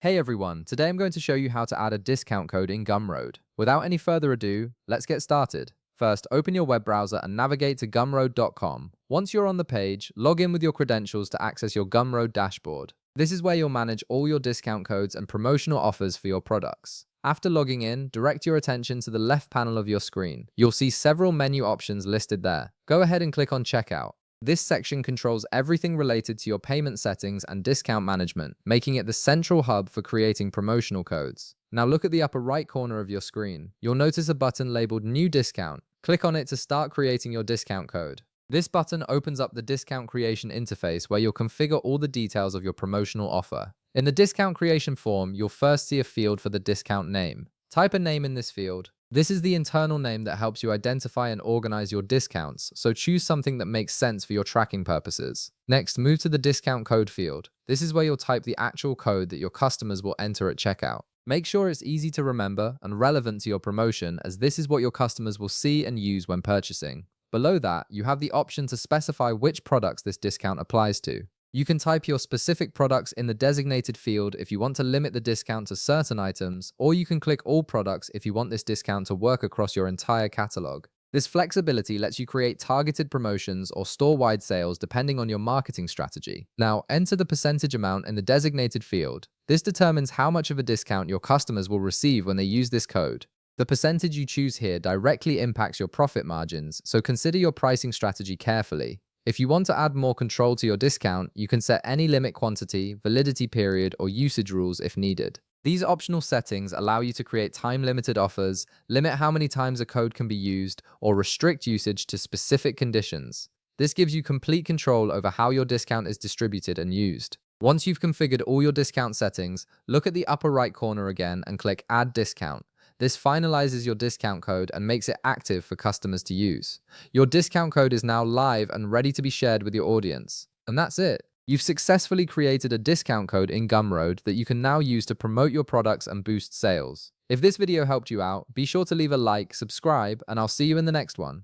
Hey everyone, today I'm going to show you how to add a discount code in Gumroad. Without any further ado, let's get started. First, open your web browser and navigate to gumroad.com. Once you're on the page, log in with your credentials to access your Gumroad dashboard. This is where you'll manage all your discount codes and promotional offers for your products. After logging in, direct your attention to the left panel of your screen. You'll see several menu options listed there. Go ahead and click on Checkout. This section controls everything related to your payment settings and discount management, making it the central hub for creating promotional codes. Now look at the upper right corner of your screen. You'll notice a button labeled New Discount. Click on it to start creating your discount code. This button opens up the discount creation interface where you'll configure all the details of your promotional offer. In the discount creation form, you'll first see a field for the discount name. Type a name in this field. This is the internal name that helps you identify and organize your discounts, so choose something that makes sense for your tracking purposes. Next, move to the discount code field. This is where you'll type the actual code that your customers will enter at checkout. Make sure it's easy to remember and relevant to your promotion, as this is what your customers will see and use when purchasing. Below that, you have the option to specify which products this discount applies to. You can type your specific products in the designated field if you want to limit the discount to certain items, or you can click all products if you want this discount to work across your entire catalog. This flexibility lets you create targeted promotions or store-wide sales depending on your marketing strategy. Now, enter the percentage amount in the designated field. This determines how much of a discount your customers will receive when they use this code. The percentage you choose here directly impacts your profit margins, so consider your pricing strategy carefully. If you want to add more control to your discount, you can set any limit quantity, validity period, or usage rules if needed. These optional settings allow you to create time-limited offers, limit how many times a code can be used, or restrict usage to specific conditions. This gives you complete control over how your discount is distributed and used. Once you've configured all your discount settings, look at the upper right corner again and click Add Discount. This finalizes your discount code and makes it active for customers to use. Your discount code is now live and ready to be shared with your audience. And that's it. You've successfully created a discount code in Gumroad that you can now use to promote your products and boost sales. If this video helped you out, be sure to leave a like, subscribe, and I'll see you in the next one.